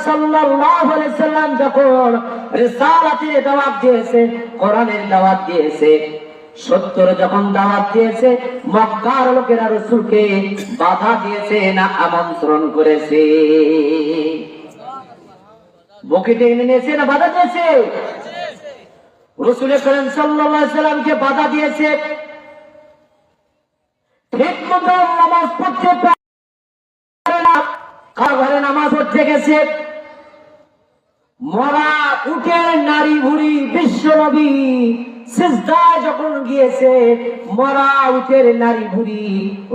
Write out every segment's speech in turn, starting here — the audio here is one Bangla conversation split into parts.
সাল্লাল্লাহু আলাইহি সাল্লাম যখন রিসালাতের দাওয়াত দিয়েছে, কোরআনের দাওয়াত দিয়েছে, সত্যের যখন দাওয়াত দিয়েছে, মক্কার লোকেরা রাসূলকে বাধা দিয়েছে না আমন্ত্রণ করেছে? বুকে টেনে নিয়েছে না বাধা দিয়েছে? রাসূল করিম সাল্লাল্লাহু আলাইহি সাল্লামকে বাধা দিয়েছে, ঠিক মতো নামাজ পড়তে পারে না, ঘরে নামাজ পড়তে গেছে, মরা উটের নারী ভুড়ি বিশ্ব নবী সিজদায় যখন গিয়েছে, মরা উটের নারী ভুড়ি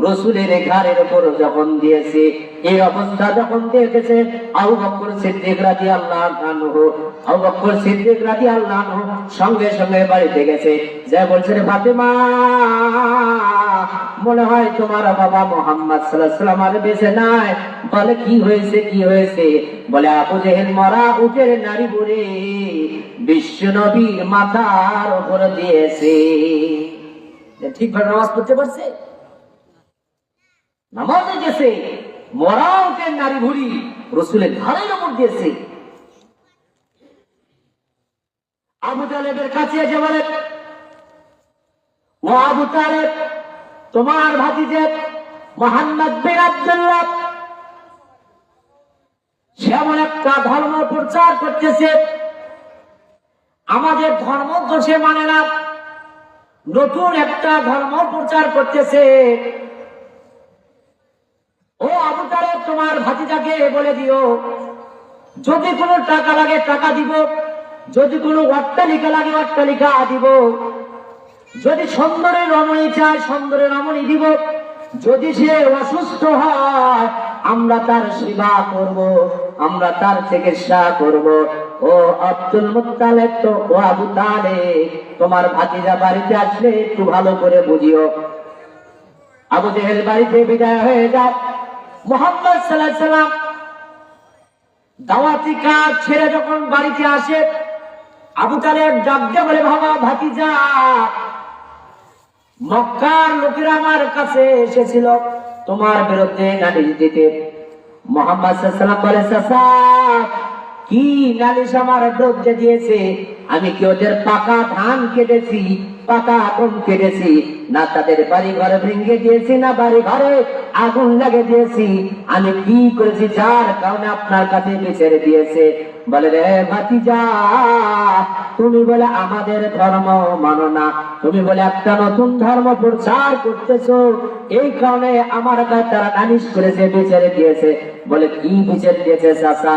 রাসূলের ঘাড়ের উপর যখন দিয়েছে, এই অবস্থা যখন দেখেছে আবু বকর সিদ্দিক রাদিয়াল্লাহু আনহু, আবু বকর সিদ্দিক রাদিয়াল্লাহু আনহু সঙ্গে সঙ্গে বাড়িতে গেছে, যে বলছে, রে ফাতেমা, মনে হয় তোমার বাবা মুহাম্মদ সাল্লাল্লাহু আলাইহি ওয়াসাল্লাম আর বেঁচে নাই। বলে, কি হয়েছে কি হয়েছে? বলে, আবু জেহেল মরা উটের নারী ভুড়ি বিশ্ব নবীর মাথার উপর দিয়েছে। ঠিকভাবে নামাজ পড়তে পারছে? নামাজে গেছে, মরা উটের নারী ভুড়ি রাসূলের ঘাড়ের উপর দিয়েছে। আবু তালেবের কাছে এসে বলে, ও আবু তালেব, তোমার ভাতিজা মুহাম্মদ বিন আব্দুল্লাহ সে এমন একটা ধর্ম প্রচার করতেছে, আমাদের ধর্ম তো সে মানে না, নতুন একটা ধর্ম প্রচার করতেছে। ও আবু তালেব, তোমার ভাতিজাকে বলে দিও, যদি কোনো টাকা লাগে টাকা দিব, যদি কোনো অট্টালিকা লাগে অট্টালিকা দিব, যদি সুন্দরের রমণী চায় সুন্দরের রমণী দিব, যদি সে অসুস্থ হয় আমরা তার সেবা করব, আমরা তার চিকিৎসা করব। ও আব্দুল মুত্তালিব, তো ও আবু তালেব, তোমার ভাতিজা বাড়িতে আসলে একটু ভালো করে বুঝিও। আবু জেহেল বাড়িতে বিদায় হয়ে যায়। মুহাম্মদ সাল্লাল্লাহু আলাইহি সাল্লাম দাওয়াতি কাজ ছেড়ে যখন বাড়িতে আসে, আবু তালেব ডাক দিয়ে বলে, বাবা ভাতিজা, মক্কার লোকেরা আমার কাছে এসেছিল তোমার বিরুদ্ধে নালিশ দিতে। মুহাম্মদ সাল্লাল্লাহু আলাইহি সাল্লাম বলে, চাচা, কি নালিশ আমার বিরুদ্ধে দিয়েছে? আমি কি ওদের পাকা ধান কেটেছি, পাকা আগুন কেটেছি, না তাদের বাড়ি ঘরে ভেঙে দিয়েছি, না বাড়ি ঘরে আগুন লাগিয়ে দিয়েছি? আমি কি করেছি যার কারণে আপনার কাছে বিচার দিয়েছে? বলে, রে ভাতিজা, তুমি বলে আমাদের ধর্ম মানো না, তুমি বলে একটা নতুন ধর্ম প্রচার করতেছো, এই কারণে আমার কাছে তারা নালিশ করেছে, বিচার দিয়েছে। বলে, কি বিচার দিয়েছে চাচা?